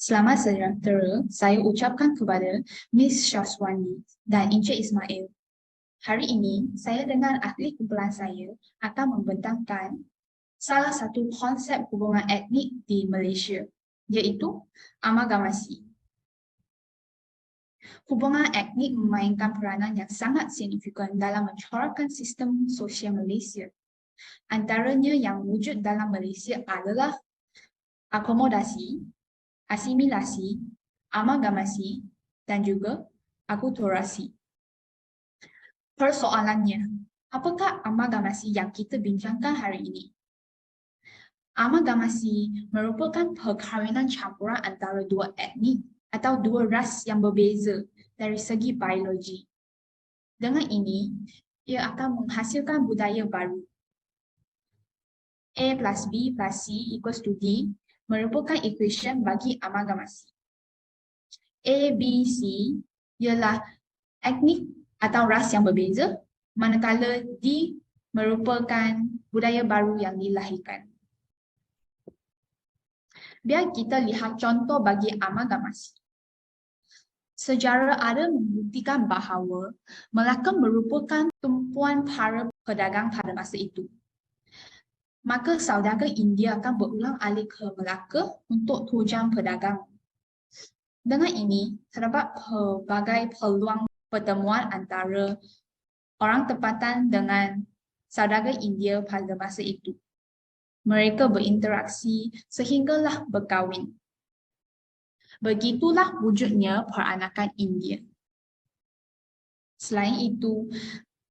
Selamat sejahtera, saya ucapkan kepada Miss Syazwani dan Encik Ismail. Hari ini, saya dengan ahli kumpulan saya akan membentangkan salah satu konsep hubungan etnik di Malaysia, iaitu amalgamasi. Hubungan etnik memainkan peranan yang sangat signifikan dalam mencorakkan sistem sosial Malaysia. Antaranya yang wujud dalam Malaysia adalah akomodasi, asimilasi, amalgamasi, dan juga akulturasi. Persoalannya, apakah amalgamasi yang kita bincangkan hari ini? Amalgamasi merupakan perkahwinan campuran antara dua etnik atau dua ras yang berbeza dari segi biologi. Dengan ini, ia akan menghasilkan budaya baru. A plus B plus C equals to D merupakan equation bagi amalgamasi. A, B, C ialah etnik atau ras yang berbeza, manakala D merupakan budaya baru yang dilahirkan. Biar kita lihat contoh bagi amalgamasi. Sejarah ada membuktikan bahawa Melaka merupakan tumpuan para pedagang pada masa itu. Maka saudagar India akan berulang alik ke Melaka untuk tunjang pedagang. Dengan ini, terdapat pelbagai peluang pertemuan antara orang tempatan dengan saudagar India pada masa itu. Mereka berinteraksi sehinggalah berkahwin. Begitulah wujudnya peranakan India. Selain itu,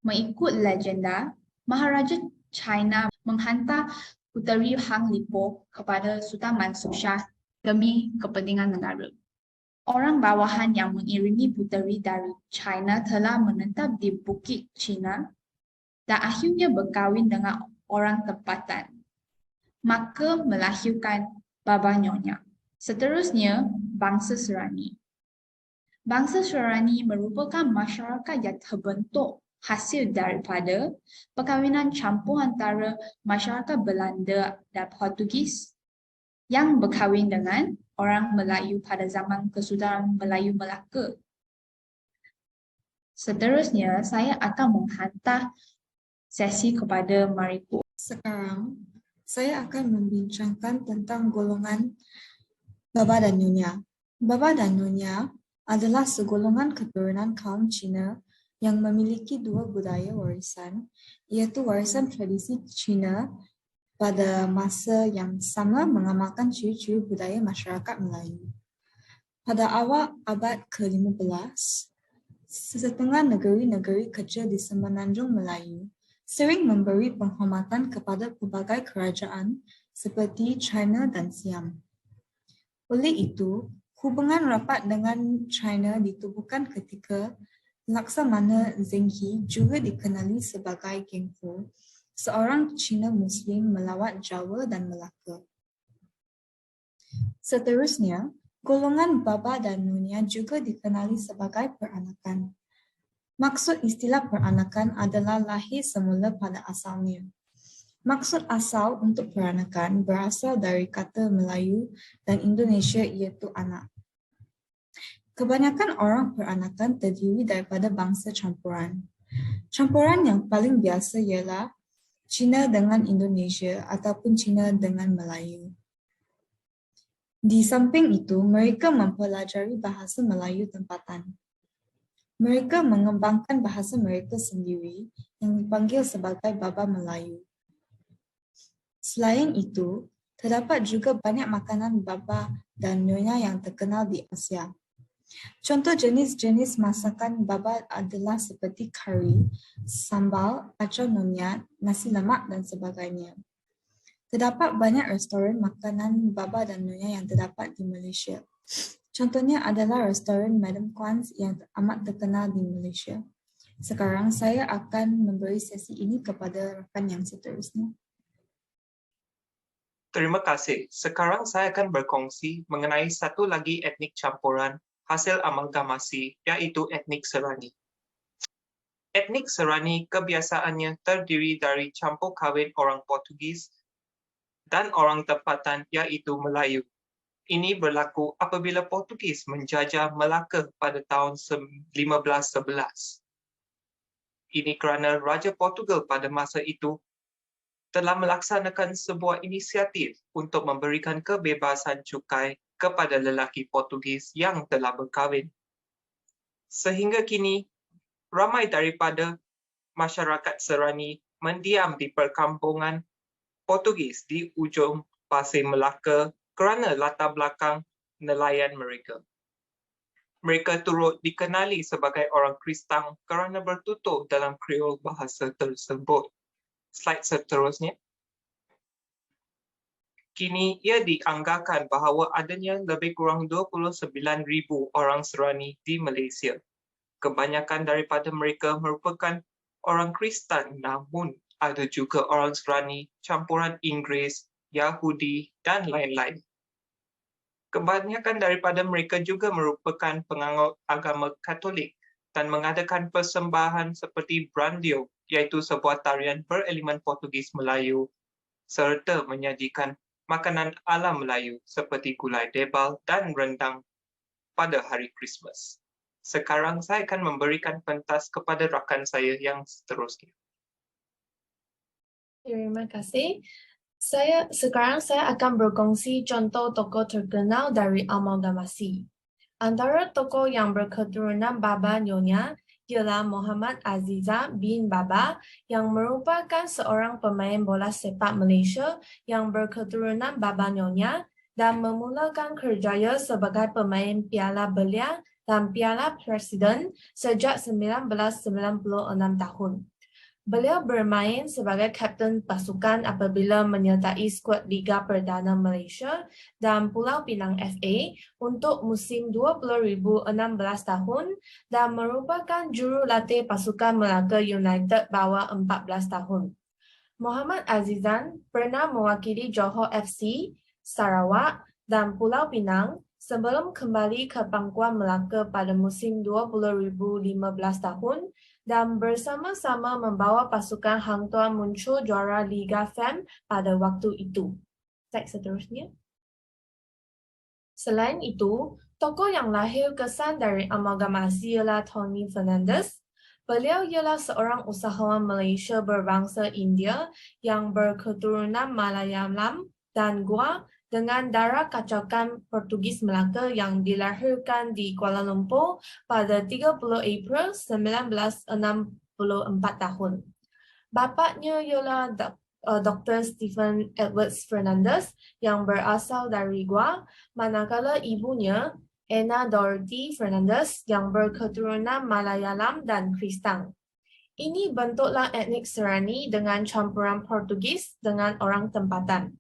mengikut legenda, Maharaja China menghantar Puteri Hang Lipo kepada Sultan Mansur Shah demi kepentingan negara. Orang bawahan yang mengiringi puteri dari China telah menetap di Bukit China dan akhirnya berkahwin dengan orang tempatan. Maka melahirkan Baba Nyonya. Seterusnya, bangsa Serani. Bangsa Serani merupakan masyarakat yang terbentuk hasil daripada perkahwinan campur antara masyarakat Belanda dan Portugis yang berkahwin dengan orang Melayu pada zaman Kesultanan Melayu Melaka. Seterusnya, saya akan menghantar sesi kepada Mariku. Sekarang, saya akan membincangkan tentang golongan Baba dan Nyonya. Baba dan Nyonya adalah segolongan keturunan kaum Cina yang memiliki dua budaya warisan, iaitu warisan tradisi Cina pada masa yang sama mengamalkan ciri-ciri budaya masyarakat Melayu. Pada awal abad ke-15, setengah negeri-negeri kecil di Semenanjung Melayu sering memberi penghormatan kepada pelbagai kerajaan seperti China dan Siam. Oleh itu, hubungan rapat dengan China ditubuhkan ketika Laksamana Zenghi, juga dikenali sebagai Geng Ho, seorang Cina Muslim melawat Jawa dan Melaka. Seterusnya, golongan Baba dan Nyonya juga dikenali sebagai peranakan. Maksud istilah peranakan adalah lahir semula pada asalnya. Maksud asal untuk peranakan berasal dari kata Melayu dan Indonesia iaitu anak. Kebanyakan orang peranakan terdiri daripada bangsa campuran. Campuran yang paling biasa ialah Cina dengan Indonesia ataupun Cina dengan Melayu. Di samping itu, mereka mempelajari bahasa Melayu tempatan. Mereka mengembangkan bahasa mereka sendiri yang dipanggil sebagai Baba Melayu. Selain itu, terdapat juga banyak makanan Baba dan Nyonya yang terkenal di Asia. Contoh jenis-jenis masakan Baba adalah seperti kari, sambal, kacau Nyonya, nasi lemak dan sebagainya. Terdapat banyak restoran makanan Baba dan Nyonya yang terdapat di Malaysia. Contohnya adalah restoran Madam Kwan's yang amat terkenal di Malaysia. Sekarang saya akan memberi sesi ini kepada rakan yang seterusnya. Terima kasih. Sekarang saya akan berkongsi mengenai satu lagi etnik campuran hasil amalgamasi, yaitu etnik Serani. Etnik Serani kebiasaannya terdiri dari campur kawin orang Portugis dan orang tempatan, yaitu Melayu. Ini berlaku apabila Portugis menjajah Melaka pada tahun 1511. Ini kerana Raja Portugal pada masa itu telah melaksanakan sebuah inisiatif untuk memberikan kebebasan cukai kepada lelaki Portugis yang telah berkahwin. Sehingga kini, ramai daripada masyarakat Serani mendiam di perkampungan Portugis di ujung Pasir Melaka kerana latar belakang nelayan mereka. Mereka turut dikenali sebagai orang Kristang kerana bertutur dalam Kriol bahasa tersebut. Slide seterusnya. Kini ia dianggarkan bahawa adanya lebih kurang 29,000 orang Serani di Malaysia. Kebanyakan daripada mereka merupakan orang Kristen, namun ada juga orang Serani campuran Inggeris, Yahudi, dan lain-lain. Kebanyakan daripada mereka juga merupakan penganut agama Katolik dan mengadakan persembahan seperti brandio, iaitu sebuah tarian berelemen Portugis Melayu, serta menyajikan makanan ala Melayu seperti gulai debal dan rendang pada hari Krismas. Sekarang saya akan memberikan pentas kepada rakan saya yang seterusnya. Terima kasih. Sekarang saya akan berkongsi contoh tokoh terkenal dari amalgamasi. Antara tokoh yang berketurunan Baba Nyonya ialah Muhammad Aziza bin Baba yang merupakan seorang pemain bola sepak Malaysia yang berketurunan Baba Nyonya dan memulakan kerjaya sebagai pemain Piala Belia dan Piala Presiden sejak 1996 tahun. Beliau bermain sebagai kapten pasukan apabila menyertai skuad Liga Perdana Malaysia dan Pulau Pinang FA untuk musim 2016 tahun dan merupakan jurulatih pasukan Melaka United bawah 14 tahun. Muhammad Azizan pernah mewakili Johor FC, Sarawak dan Pulau Pinang sebelum kembali ke pangkuan Melaka pada musim 2015 tahun dan bersama-sama membawa pasukan Hang Tuah muncul juara Liga FAM pada waktu itu. Slide seterusnya. Selain itu, tokoh yang lahir kesan dari amalgamasi ialah Tony Fernandes. Beliau ialah seorang usahawan Malaysia berbangsa India yang berketurunan Malayalam dan Goa dengan darah kacaukan Portugis Melaka yang dilahirkan di Kuala Lumpur pada 30 April 1964 tahun. Bapaknya ialah Dr. Stephen Edwards Fernandes yang berasal dari Goa, manakala ibunya Anna Dorothy Fernandes yang berketurunan Malayalam dan Kristang. Ini bentuklah etnik Serani dengan campuran Portugis dengan orang tempatan.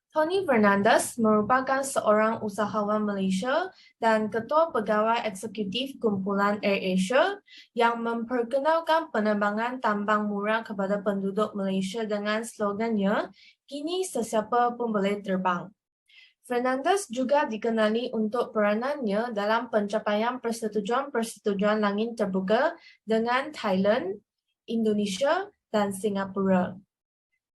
Tony Fernandes merupakan seorang usahawan Malaysia dan ketua pegawai eksekutif kumpulan AirAsia yang memperkenalkan penerbangan tambang murah kepada penduduk Malaysia dengan slogannya, "Kini sesiapa pun boleh terbang." Fernandes juga dikenali untuk peranannya dalam pencapaian persetujuan langit terbuka dengan Thailand, Indonesia, dan Singapura.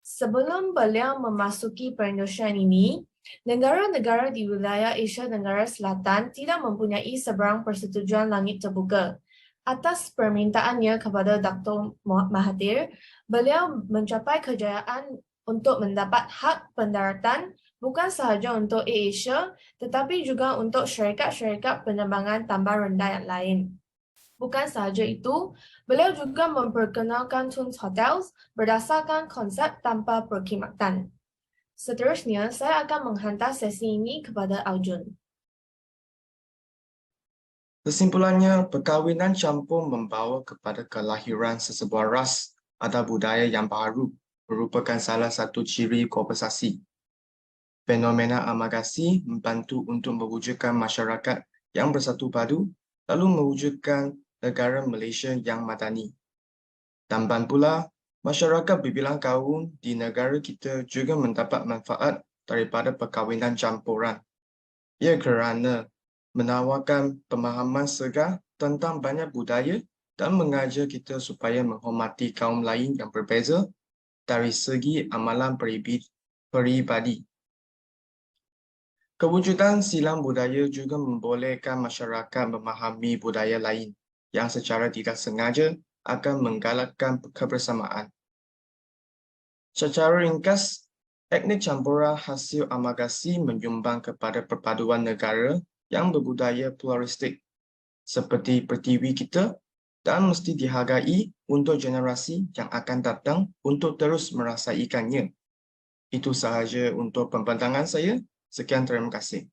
Sebelum beliau memasuki perindustrian ini, negara-negara di wilayah Asia Tenggara Selatan tidak mempunyai sebarang persetujuan langit terbuka. Atas permintaannya kepada Dr. Mahathir, beliau mencapai kejayaan untuk mendapat hak pendaratan bukan sahaja untuk AirAsia, tetapi juga untuk syarikat-syarikat penerbangan tambang rendah yang lain. Bukan sahaja itu, beliau juga memperkenalkan Tunes Hotels berdasarkan konsep tanpa perkhidmatan. Seterusnya, saya akan menghantar sesi ini kepada Aljun. Kesimpulannya, perkahwinan campur membawa kepada kelahiran sesebuah ras atau budaya yang baru merupakan salah satu ciri globalisasi. Fenomena amalgamasi membantu untuk mewujudkan masyarakat yang bersatu padu, lalu mewujudkan negara Malaysia yang madani. Tambahan pula, masyarakat berbilang kaum di negara kita juga mendapat manfaat daripada perkahwinan campuran. Ia kerana menawarkan pemahaman segar tentang banyak budaya dan mengajar kita supaya menghormati kaum lain yang berbeza dari segi amalan peribadi. Kewujudan silang budaya juga membolehkan masyarakat memahami budaya lain yang secara tidak sengaja akan menggalakkan kebersamaan. Secara ringkas, etnik campuran hasil amalgasi menyumbang kepada perpaduan negara yang berbudaya pluralistik seperti pertiwi kita dan mesti dihargai untuk generasi yang akan datang untuk terus merasaikannya. Itu sahaja untuk pembentangan saya. Sekian, terima kasih.